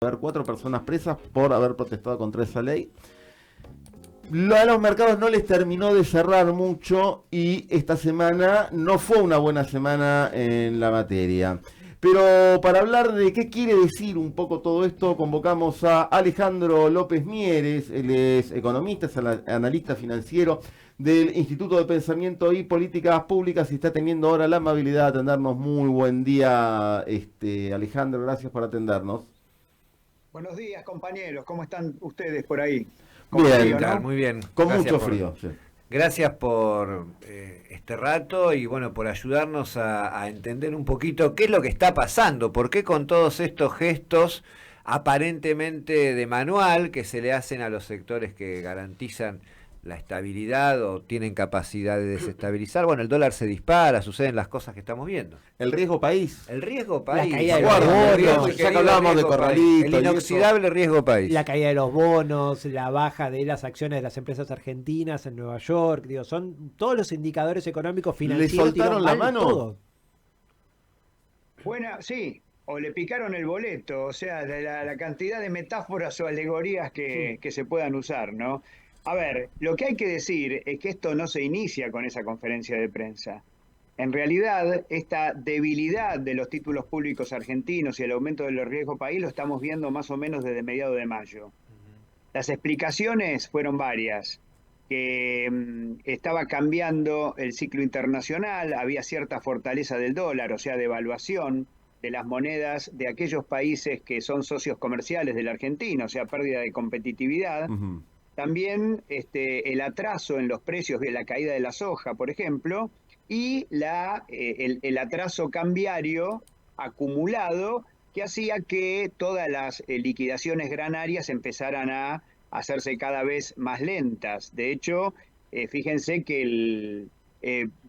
haber 4 personas presas por haber protestado contra esa ley. A los mercados no les terminó de cerrar mucho y esta semana no fue una buena semana en la materia. Pero para hablar de qué quiere decir un poco todo esto, convocamos a Alejandro López Mieres. Él es economista, es analista financiero del Instituto de Pensamiento y Políticas Públicas y está teniendo ahora la amabilidad de atendernos. Muy buen día, Alejandro, gracias por atendernos. Buenos días, compañeros. ¿Cómo están ustedes por ahí? Con Bien, frío, ¿no? Muy bien. Con mucho frío. Sí. Gracias por este rato y bueno, por ayudarnos a entender un poquito qué es lo que está pasando, por qué con todos estos gestos aparentemente de manual que se le hacen a los sectores que garantizan la estabilidad o tienen capacidad de desestabilizar. Bueno, el dólar se dispara, suceden las cosas que estamos viendo. El riesgo país. El riesgo país. La caída de los bonos, ya que hablábamos de Corralito. El inoxidable riesgo país. La caída de los bonos, la baja de las acciones de las empresas argentinas en Nueva York, digo, son todos los indicadores económicos financieros. ¿Le soltaron la mano? Todo. Buena, sí. O le picaron el boleto, o sea, de la cantidad de metáforas o alegorías que se puedan usar, ¿no? A ver, lo que hay que decir es que esto no se inicia con esa conferencia de prensa. En realidad, esta debilidad de los títulos públicos argentinos y el aumento del riesgo país lo estamos viendo más o menos desde mediados de mayo. Las explicaciones fueron varias, que estaba cambiando el ciclo internacional, había cierta fortaleza del dólar, o sea, devaluación de las monedas de aquellos países que son socios comerciales de la Argentina, o sea, pérdida de competitividad. Uh-huh. También el atraso en los precios de la caída de la soja, por ejemplo, y el atraso cambiario acumulado que hacía que todas las liquidaciones granarias empezaran a hacerse cada vez más lentas. De hecho, fíjense que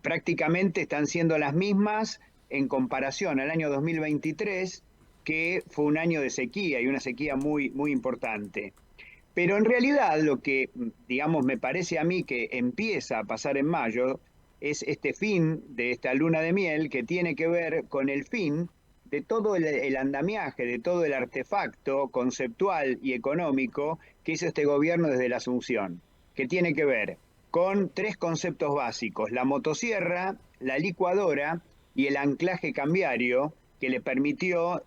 prácticamente están siendo las mismas en comparación al año 2023, que fue un año de sequía y una sequía muy, muy importante. Pero en realidad lo que, digamos, me parece a mí que empieza a pasar en mayo es este fin de esta luna de miel que tiene que ver con el fin de todo el andamiaje, de todo el artefacto conceptual y económico que hizo este gobierno desde la Asunción, que tiene que ver con 3 conceptos básicos: la motosierra, la licuadora y el anclaje cambiario, que le permitió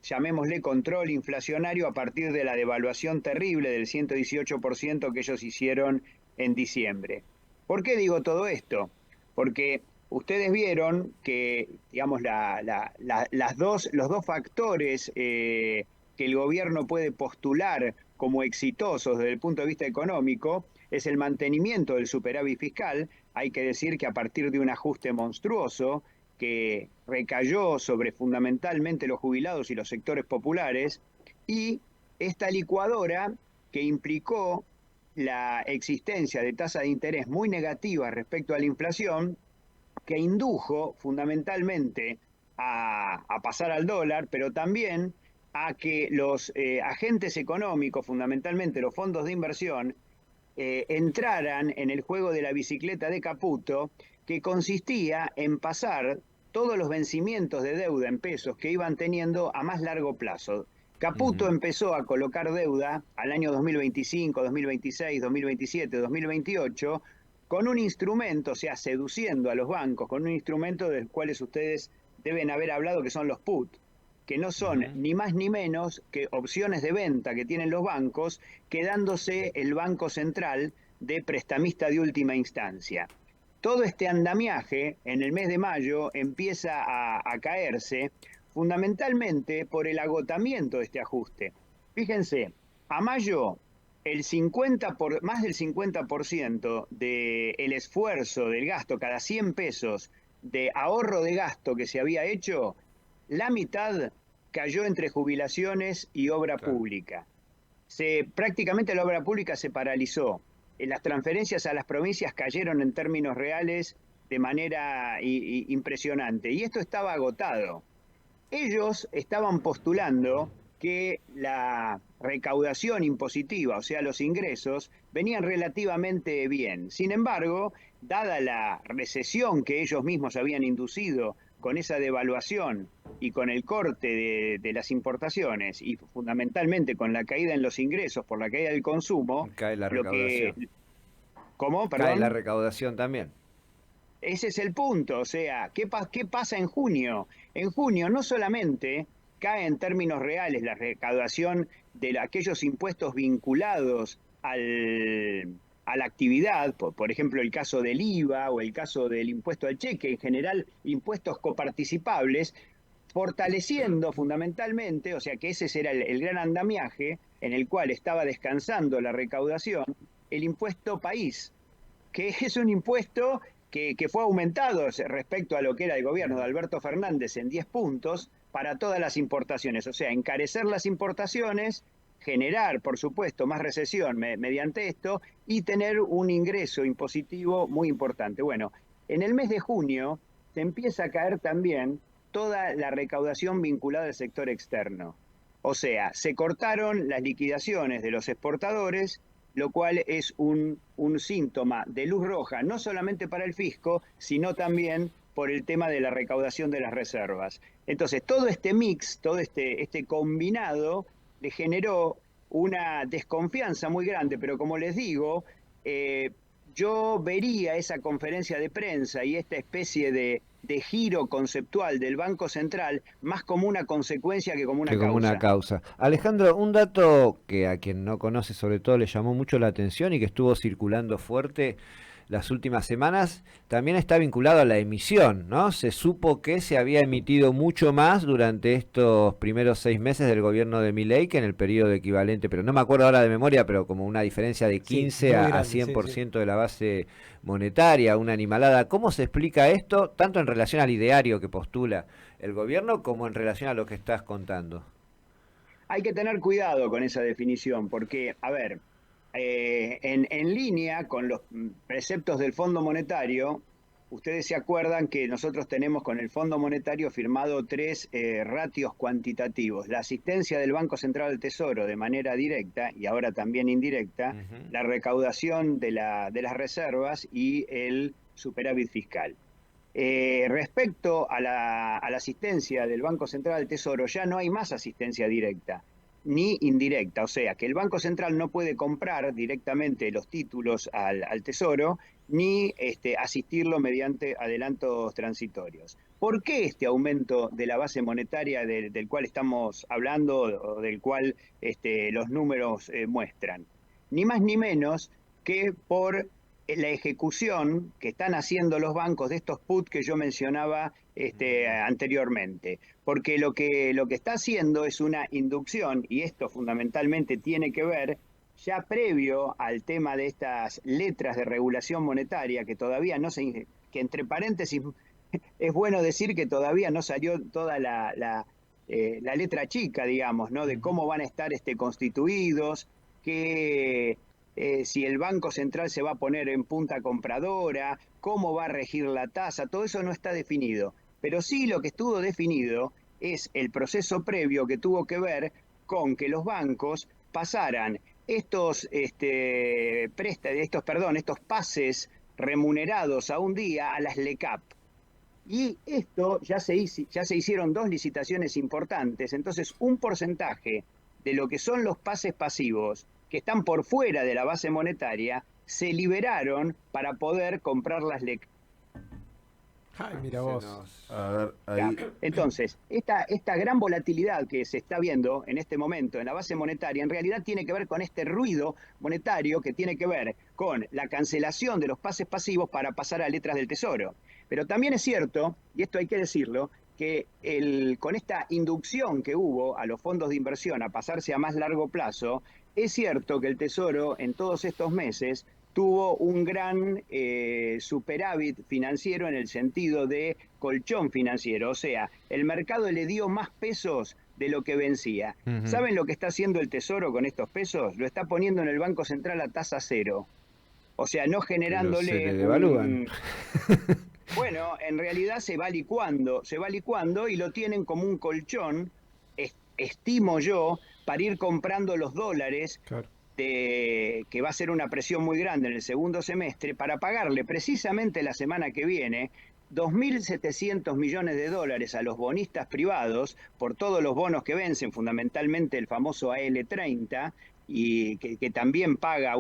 llamémosle control inflacionario a partir de la devaluación terrible del 118% que ellos hicieron en diciembre. ¿Por qué digo todo esto? Porque ustedes vieron que, digamos, los dos factores que el gobierno puede postular como exitosos desde el punto de vista económico es el mantenimiento del superávit fiscal. Hay que decir que a partir de un ajuste monstruoso que recayó sobre fundamentalmente los jubilados y los sectores populares, y esta licuadora que implicó la existencia de tasa de interés muy negativa respecto a la inflación, que indujo fundamentalmente a pasar al dólar, pero también a que los agentes económicos, fundamentalmente los fondos de inversión, entraran en el juego de la bicicleta de Caputo, que consistía en pasar todos los vencimientos de deuda en pesos que iban teniendo a más largo plazo. Caputo empezó a colocar deuda al año 2025, 2026, 2027, 2028, con un instrumento, o sea, seduciendo a los bancos, con un instrumento de los cuales ustedes deben haber hablado, que son los put, que no son ni más ni menos que opciones de venta que tienen los bancos, quedándose el Banco Central de prestamista de última instancia. Todo este andamiaje en el mes de mayo empieza a caerse fundamentalmente por el agotamiento de este ajuste. Fíjense, a mayo más del 50% del esfuerzo del gasto, cada 100 pesos de ahorro de gasto que se había hecho, la mitad cayó entre jubilaciones y obra pública. Prácticamente la obra pública se paralizó. Las transferencias a las provincias cayeron en términos reales de manera impresionante. Y esto estaba agotado. Ellos estaban postulando que la recaudación impositiva, o sea, los ingresos, venían relativamente bien. Sin embargo, dada la recesión que ellos mismos habían inducido con esa devaluación y con el corte de las importaciones y fundamentalmente con la caída en los ingresos por la caída del consumo, Cae la lo que... recaudación. ¿Cómo? Cae la Perdón. recaudación también. Ese es el punto, o sea, ¿qué pasa en junio? En junio no solamente cae en términos reales la recaudación de aquellos impuestos vinculados a la actividad, por ejemplo el caso del IVA o el caso del impuesto al cheque, en general impuestos coparticipables, fortaleciendo fundamentalmente, o sea que ese será el gran andamiaje en el cual estaba descansando la recaudación, el impuesto país, que es un impuesto que fue aumentado respecto a lo que era el gobierno de Alberto Fernández en 10 puntos para todas las importaciones, o sea, encarecer las importaciones, generar, por supuesto, más recesión mediante esto y tener un ingreso impositivo muy importante. Bueno, en el mes de junio se empieza a caer también toda la recaudación vinculada al sector externo. O sea, se cortaron las liquidaciones de los exportadores, lo cual es un síntoma de luz roja, no solamente para el fisco, sino también por el tema de la recaudación de las reservas. Entonces, todo este mix, todo este combinado, le generó una desconfianza muy grande, pero como les digo, yo vería esa conferencia de prensa y esta especie de giro conceptual del Banco Central más como una consecuencia que como una Que como una causa. causa. Alejandro, un dato que a quien no conoce sobre todo le llamó mucho la atención y que estuvo circulando fuerte las últimas semanas, también está vinculado a la emisión, ¿no? Se supo que se había emitido mucho más durante estos primeros 6 meses del gobierno de Milei que en el periodo equivalente, pero no me acuerdo ahora de memoria, pero como una diferencia de 15 muy a grande, 100% de la base monetaria, una animalada. ¿Cómo se explica esto, tanto en relación al ideario que postula el gobierno como en relación a lo que estás contando? Hay que tener cuidado con esa definición, porque, a ver, en línea con los preceptos del Fondo Monetario, ustedes se acuerdan que nosotros tenemos con el Fondo Monetario firmado 3 ratios cuantitativos: la asistencia del Banco Central al Tesoro de manera directa y ahora también indirecta, la recaudación de las reservas y el superávit fiscal. Respecto a la asistencia del Banco Central al Tesoro, ya no hay más asistencia directa ni indirecta, o sea que el Banco Central no puede comprar directamente los títulos al Tesoro ni asistirlo mediante adelantos transitorios. ¿Por qué este aumento de la base monetaria del cual estamos hablando o del cual los números muestran? Ni más ni menos que por la ejecución que están haciendo los bancos de estos put que yo mencionaba anteriormente. Porque lo que está haciendo es una inducción, y esto fundamentalmente tiene que ver ya previo al tema de estas letras de regulación monetaria que todavía no se, que entre paréntesis es bueno decir que todavía no salió toda la letra chica, digamos, ¿no? De cómo van a estar constituidos, que si el Banco Central se va a poner en punta compradora, cómo va a regir la tasa, todo eso no está definido. Pero sí lo que estuvo definido es el proceso previo que tuvo que ver con que los bancos pasaran estos pases remunerados a un día a las LECAP. Y esto ya se hicieron 2 licitaciones importantes, entonces un porcentaje de lo que son los pases pasivos que están por fuera de la base monetaria se liberaron para poder comprar las LECAP. Ay, mira vos. A ver, ahí. Entonces, esta gran volatilidad que se está viendo en este momento en la base monetaria, en realidad tiene que ver con este ruido monetario que tiene que ver con la cancelación de los pases pasivos para pasar a letras del Tesoro. Pero también es cierto, y esto hay que decirlo, que con esta inducción que hubo a los fondos de inversión a pasarse a más largo plazo, es cierto que el Tesoro en todos estos meses tuvo un gran superávit financiero en el sentido de colchón financiero, o sea, el mercado le dio más pesos de lo que vencía. ¿Saben lo que está haciendo el Tesoro con estos pesos? Lo está poniendo en el Banco Central a tasa cero. O sea, no generándole... Se le devalúan. Bueno, en realidad se va licuando y lo tienen como un colchón, estimo yo, para ir comprando los dólares. Claro. Que va a ser una presión muy grande en el segundo semestre para pagarle precisamente la semana que viene 2.700 millones de dólares a los bonistas privados por todos los bonos que vencen, fundamentalmente el famoso AL30, y que también paga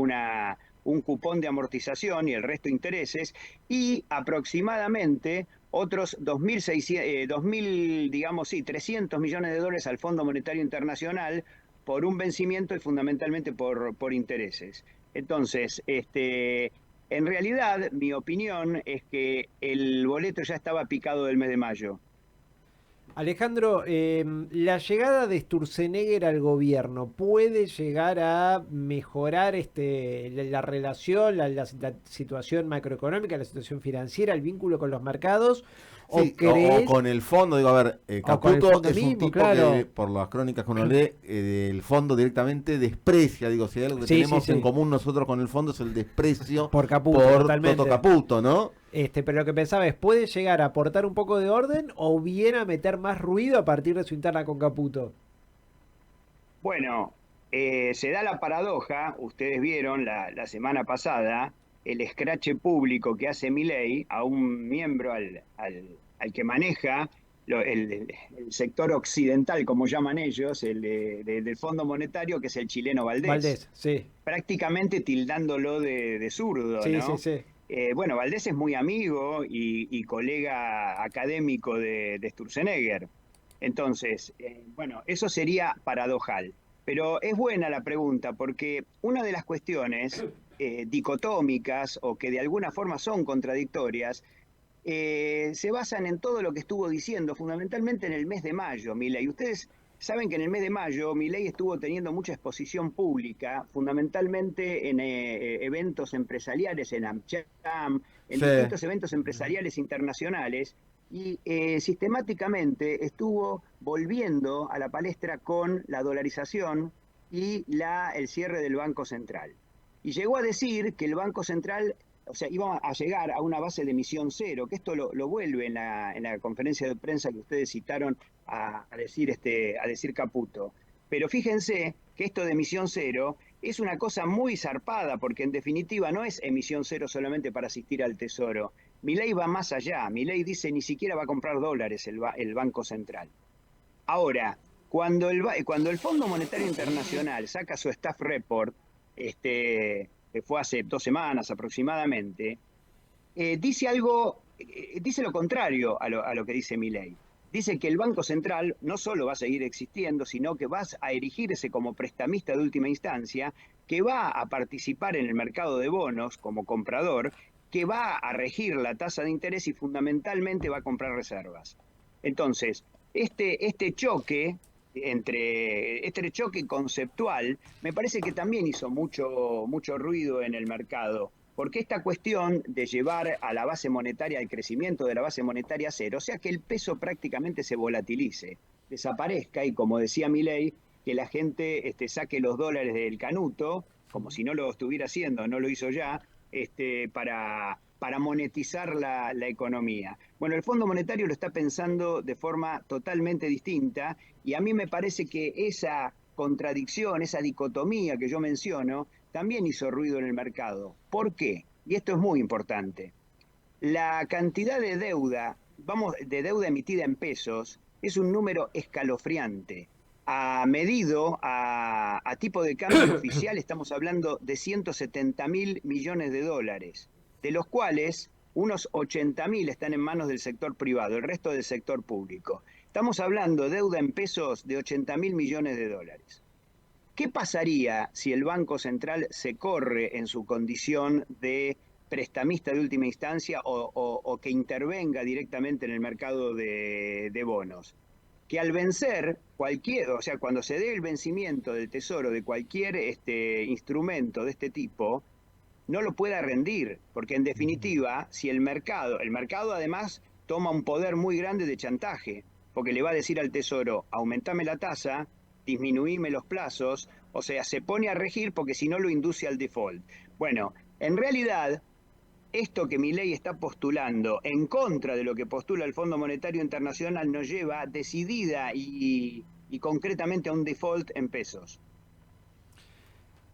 un cupón de amortización y el resto intereses, y aproximadamente otros 2.600, digamos, sí, 300 millones de dólares al Fondo Monetario Internacional por un vencimiento y fundamentalmente por intereses. Entonces, en realidad, mi opinión es que el boleto ya estaba picado del mes de mayo. Alejandro, la llegada de Sturzenegger al gobierno puede llegar a mejorar la relación, la situación macroeconómica, la situación financiera, el vínculo con los mercados. Sí, ¿crees? o con el fondo, digo, a ver, O con el Caputo fondo es un mismo, tipo claro. que, por las crónicas que uno lee, el fondo directamente desprecia, digo, si hay algo que Sí, tenemos sí, en sí. común nosotros con el fondo es el desprecio Por Caputo, por totalmente. Toto Caputo, ¿no? Pero lo que pensaba es, ¿puede llegar a aportar un poco de orden o bien a meter más ruido a partir de su interna con Caputo? Bueno, se da la paradoja, ustedes vieron la semana pasada, el escrache público que hace Milei a un miembro al que maneja el sector occidental, como llaman ellos, del Fondo Monetario, que es el chileno Valdés, Valdés, sí. prácticamente tildándolo de zurdo, Sí, sí, ¿no? sí. Bueno, Valdés es muy amigo y colega académico de Sturzenegger. Entonces, bueno, eso sería paradojal. Pero es buena la pregunta porque una de las cuestiones dicotómicas o que de alguna forma son contradictorias se basan en todo lo que estuvo diciendo, fundamentalmente en el mes de mayo, Milei. Ustedes saben que en el mes de mayo Milei estuvo teniendo mucha exposición pública, fundamentalmente en eventos empresariales, en AmCham, en Sí. distintos eventos empresariales internacionales, y sistemáticamente estuvo volviendo a la palestra con la dolarización y el cierre del Banco Central. Y llegó a decir que el Banco Central, o sea, iba a llegar a una base de emisión cero, que esto lo vuelve en la conferencia de prensa que ustedes citaron a decir Caputo. Pero fíjense que esto de emisión cero es una cosa muy zarpada, porque en definitiva no es emisión cero solamente para asistir al Tesoro. Milei va más allá. Milei dice ni siquiera va a comprar dólares el Banco Central. Ahora, cuando el Fondo Monetario Internacional saca su staff report, que fue hace 2 semanas aproximadamente, dice lo contrario a lo que dice Milei. Dice que el Banco Central no solo va a seguir existiendo, sino que va a erigirse como prestamista de última instancia, que va a participar en el mercado de bonos como comprador, que va a regir la tasa de interés y fundamentalmente va a comprar reservas. Entonces, este choque conceptual me parece que también hizo mucho ruido en el mercado, porque esta cuestión de llevar a la base monetaria, el crecimiento de la base monetaria a cero, o sea que el peso prácticamente se volatilice, desaparezca y, como decía Milei, que la gente saque los dólares del canuto, como si no lo estuviera haciendo, no lo hizo ya, para monetizar la economía. Bueno, el Fondo Monetario lo está pensando de forma totalmente distinta y a mí me parece que esa contradicción, esa dicotomía que yo menciono, también hizo ruido en el mercado. ¿Por qué? Y esto es muy importante. La cantidad de deuda, de deuda emitida en pesos, es un número escalofriante. A tipo de cambio oficial, estamos hablando de 170.000 millones de dólares, de los cuales unos 80.000 están en manos del sector privado, el resto del sector público. Estamos hablando de deuda en pesos de 80.000 millones de dólares. ¿Qué pasaría si el Banco Central se corre en su condición de prestamista de última instancia o que intervenga directamente en el mercado de bonos? Que al vencer o sea, cuando se dé el vencimiento del Tesoro de cualquier instrumento de este tipo, no lo pueda rendir, porque en definitiva, si el mercado además toma un poder muy grande de chantaje, porque le va a decir al Tesoro, aumentame la tasa, disminuíme los plazos, o sea, se pone a regir porque si no lo induce al default. Bueno, en realidad, esto que Milei está postulando en contra de lo que postula el Fondo Monetario Internacional nos lleva decidida y concretamente a un default en pesos.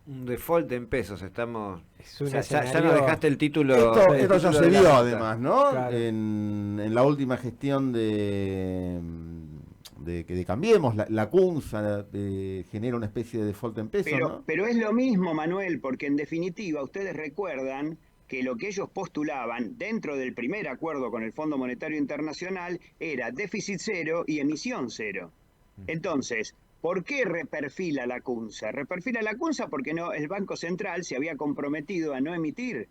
Un default en pesos, estamos... Es un ya escenario- nos dejaste el título... Esto el ya título se de la vio nota. además, ¿no? Claro. En la última gestión de Cambiemos, la CUNSA genera una especie de default en pesos, ¿no? Pero es lo mismo, Manuel, porque en definitiva ustedes recuerdan que lo que ellos postulaban dentro del primer acuerdo con el Fondo Monetario Internacional era déficit cero y emisión cero. Entonces, ¿por qué reperfila la CUNSA? Reperfila la CUNSA porque el Banco Central se había comprometido a no emitir,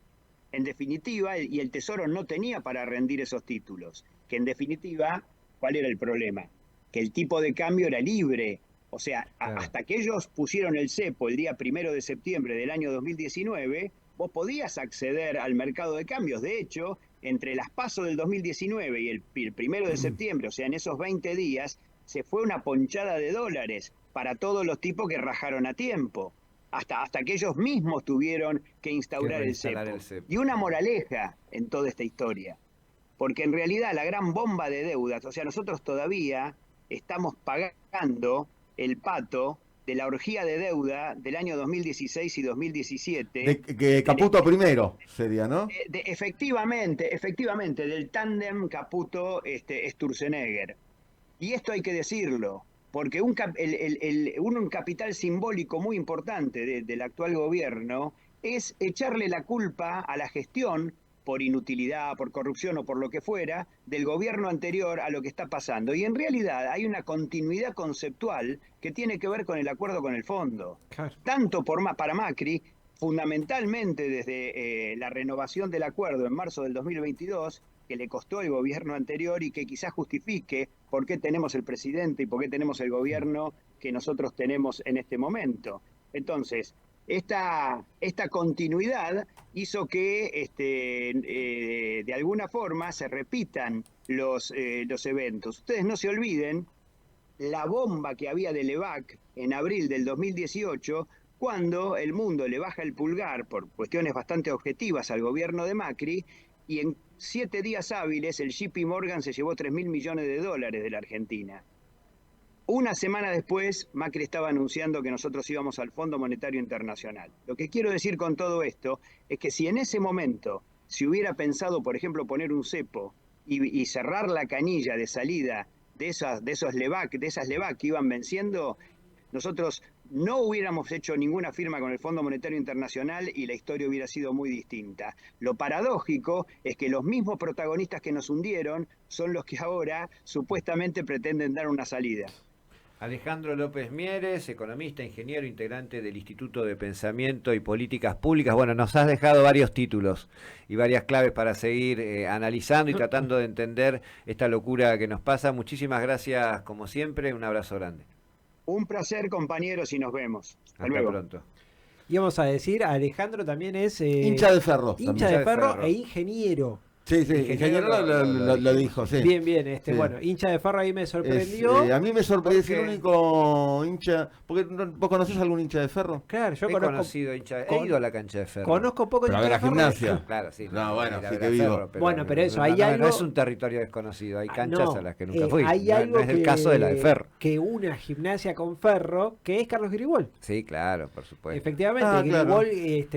en definitiva, y el Tesoro no tenía para rendir esos títulos. Que en definitiva, ¿cuál era el problema? Que el tipo de cambio era libre. O sea, Claro. hasta que ellos pusieron el cepo el día 1 de septiembre del año 2019, vos podías acceder al mercado de cambios. De hecho, entre las PASO del 2019 y el 1 de septiembre, o sea, en esos 20 días, se fue una ponchada de dólares para todos los tipos que rajaron a tiempo. Hasta que ellos mismos tuvieron que instaurar el reinstalar cepo. el cepo. Y una moraleja en toda esta historia. Porque en realidad la gran bomba de deudas, o sea, nosotros todavía estamos pagando el pato de la orgía de deuda del año 2016 y 2017. Que Caputo primero sería, ¿no? Efectivamente, del tándem Caputo-Sturzenegger. Y esto hay que decirlo, porque un capital simbólico muy importante del actual gobierno es echarle la culpa a la gestión por inutilidad, por corrupción o por lo que fuera, del gobierno anterior a lo que está pasando. Y en realidad hay una continuidad conceptual que tiene que ver con el acuerdo con el fondo. Claro. Tanto para Macri, fundamentalmente desde la renovación del acuerdo en marzo del 2022, que le costó el gobierno anterior y que quizás justifique por qué tenemos el presidente y por qué tenemos el gobierno que nosotros tenemos en este momento. Entonces, esta continuidad hizo que de alguna forma se repitan los eventos. Ustedes no se olviden la bomba que había de Levac en abril del 2018, cuando el mundo le baja el pulgar por cuestiones bastante objetivas al gobierno de Macri, y en 7 días hábiles el JP Morgan se llevó $3.000 millones de la Argentina. Una semana después, Macri estaba anunciando que nosotros íbamos al Fondo Monetario Internacional. Lo que quiero decir con todo esto es que si en ese momento se hubiera pensado, por ejemplo, poner un cepo y cerrar la canilla de salida de esas Levac que iban venciendo, nosotros no hubiéramos hecho ninguna firma con el Fondo Monetario Internacional y la historia hubiera sido muy distinta. Lo paradójico es que los mismos protagonistas que nos hundieron son los que ahora supuestamente pretenden dar una salida. Alejandro López Mieres, economista, ingeniero, integrante del Instituto de Pensamiento y Políticas Públicas. Bueno, nos has dejado varios títulos y varias claves para seguir analizando y tratando de entender esta locura que nos pasa. Muchísimas gracias, como siempre. Un abrazo grande. Un placer, compañeros, y nos vemos. Hasta luego. pronto. Y vamos a decir, Alejandro también es Hincha de ferro. hincha también. de ferro ferro. e ingeniero. Sí, ingeniero lo dijo, sí. Bien, Sí. bueno, hincha de ferro ahí me sorprendió. A mí me sorprendió, es el Porque- único hincha. ¿Vos conocés algún hincha de ferro? Claro, yo He conozco, conocido hincha, he ido a la cancha de Ferro. conozco poco de Pero a ver, hincha la de ferro. gimnasia. Claro, sí. No, bueno, ir a sí ver que a vivo. Ferro, Bueno, pero eso, hay algo- no es un territorio desconocido, hay canchas No, a las que nunca fui. hay No, algo no es el caso de la de Ferro. que una gimnasia con Ferro, que es Carlos Gribol. Sí, claro, por supuesto. Efectivamente, claro. Gribol,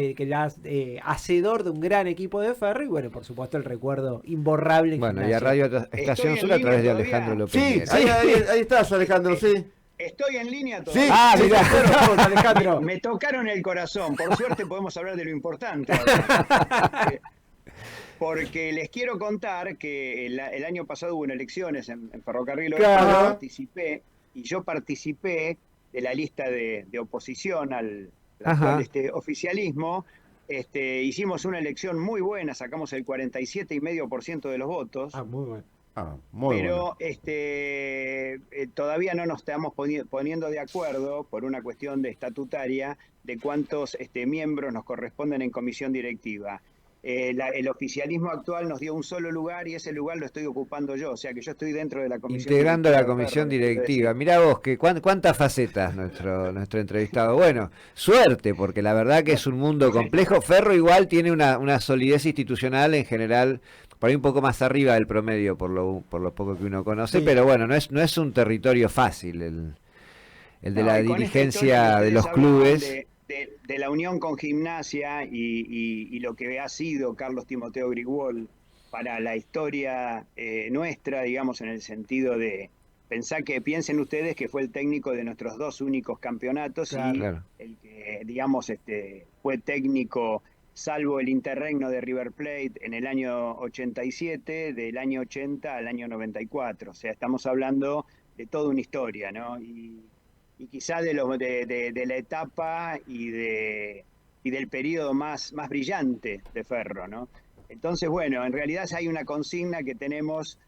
hacedor de un gran equipo de Ferro y bueno, por supuesto el recuerdo imborrable en Bueno, y Gimnasia. a Radio Estación en Sur a línea través de todavía. Alejandro López Sí, Mieres. ahí estás, Alejandro, sí. Estoy en línea Sí. todavía. Ah, mirá, vamos, Alejandro. Me tocaron el corazón. Por suerte podemos hablar de lo importante ahora. Porque les quiero contar que el año pasado hubo elecciones en Ferrocarril Oeste. Claro. Yo participé de la lista de oposición al Ajá. actual oficialismo. Hicimos una elección muy buena, sacamos el 47,5% de los votos. Ah, muy bueno. Muy Pero bueno. todavía no nos estamos poniendo de acuerdo por una cuestión de estatutaria de cuántos miembros nos corresponden en comisión directiva. El oficialismo actual nos dio un solo lugar y ese lugar lo estoy ocupando yo, o sea que yo estoy dentro de la comisión Integrando la directiva de comisión Ferro, quiero directiva. decir. Mirá vos, cuántas facetas nuestro entrevistado. Bueno, suerte, porque la verdad que es un mundo complejo. Ferro igual tiene una solidez institucional en general, por ahí un poco más arriba del promedio, por lo poco que uno conoce, Sí. pero bueno, no es un territorio fácil el de No, la y con esta historia dirigencia que de los ustedes hablaban clubes. de la unión con Gimnasia y lo que ha sido Carlos Timoteo Grigol para la historia nuestra, digamos, en el sentido de piensen ustedes que fue el técnico de nuestros 2 únicos campeonatos, Claro. y el que, digamos, fue técnico, salvo el interregno de River Plate en el año 87, del año 80 al año 94. O sea, estamos hablando de toda una historia, ¿no? Y quizá de la etapa y del periodo más brillante de Ferro, ¿no? Entonces, bueno, en realidad hay una consigna que tenemos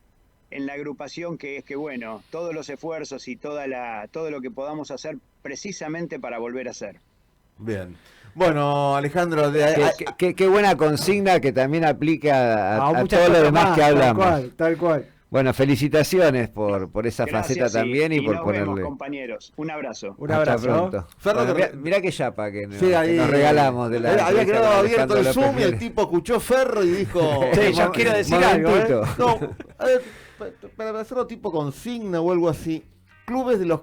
en la agrupación, que es que, bueno, todos los esfuerzos y todo lo que podamos hacer precisamente para volver a ser. Bien. Bueno, Alejandro, Qué buena consigna que también aplica a muchas todo lo cosas demás más, que hablamos. Tal cual. Bueno, felicitaciones por esa Gracias, faceta también y por nos ponerle. vemos, compañeros. Un abrazo. Un Hasta abrazo. pronto. Ferro, Bueno, que- mirá qué chapa que Sí, que ahí, nos regalamos de la había entrevista quedado con abierto Alejandro el López Zoom y el Mieres. tipo escuchó Ferro y dijo... Sí, yo quiero decir algo, Momentito. No, a ver, para hacerlo tipo consigna o algo así, clubes de los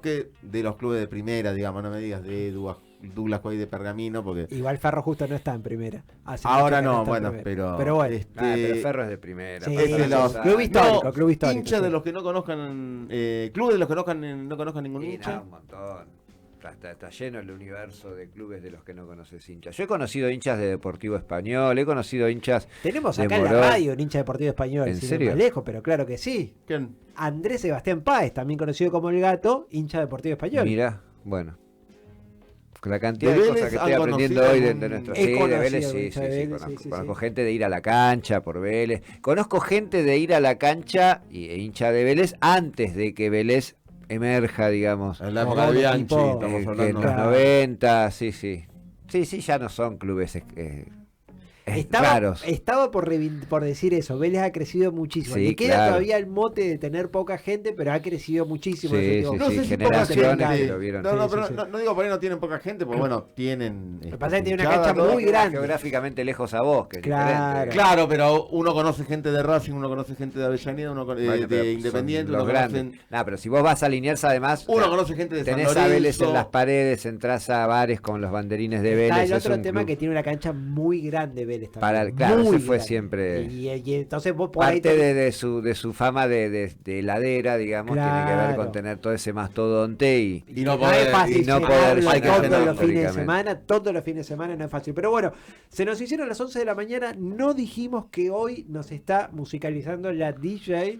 clubes de primera, digamos, no me digas de Douglas Coy de Pergamino, porque Igual Ferro justo no está en primera. Hace ahora mucho que no, está en bueno, primera. pero bueno. Pero Ferro es de primera. Sí, es de los club histórico, club histórico, hinchas sí. de los que no conozcan, clubes de los que no conozcan ningún Y hincha. nada, un montón. Está lleno el universo de clubes de los que no conoces hinchas. Yo he conocido hinchas de Deportivo Español, he conocido hinchas Tenemos de acá en la Morón. radio un hincha deportivo español. ¿En sin ir serio? más lejos, pero claro que sí. ¿Quién? Andrés Sebastián Páez, también conocido como El Gato, hincha deportivo español. Mirá, bueno. La cantidad ¿De de Vélez cosas que han estoy aprendiendo conocido hoy de algún- nuestro... He Sí, de conocido Vélez, sí, hincha de sí, Vélez, conozco, sí, conozco sí. gente de ir a la cancha por Vélez. Conozco gente de ir a la cancha e hincha de Vélez antes de que Vélez emerja, digamos. En la Como época de un Bianchi, equipo, estamos Que en hablando. los Claro. 90, sí. Sí, ya no son clubes raros. Estaba por decir eso. Vélez ha crecido muchísimo. Sí, Le queda claro. todavía el mote de tener poca gente, pero ha crecido muchísimo. Sí, en los últimos- No sé si poca generaciones gente. que lo vieron. No, Sí, pero sí. no digo por ahí no tienen poca gente, porque bueno, tienen. que pasa es que tiene una hinchada, cancha todo. muy grande. Geográficamente lejos a vos, que es Claro. diferente. Claro, pero uno conoce gente de Racing, uno conoce gente de Avellaneda, uno Bueno, pero de son Independiente, los uno grandes. conoce, No, pero si vos vas a Liniers, además, uno conoce gente de San tenés Lorenzo. a Vélez en las paredes, entras a bares con los banderines de Está Vélez. el es otro un tema club. que tiene una cancha muy grande Vélez también. Claro, muy ese fue grande. siempre Y entonces vos por ahí parte de su fama de heladera, digamos, tiene que ver Claro. con tener todo ese mastodonte y no no es fácil y no poder llenarlo hay que todos llenarlo, los fines de históricamente. semana, todos los fines de semana no es fácil. Pero bueno, se nos hicieron las 11 de la mañana, no dijimos que hoy nos está musicalizando la DJ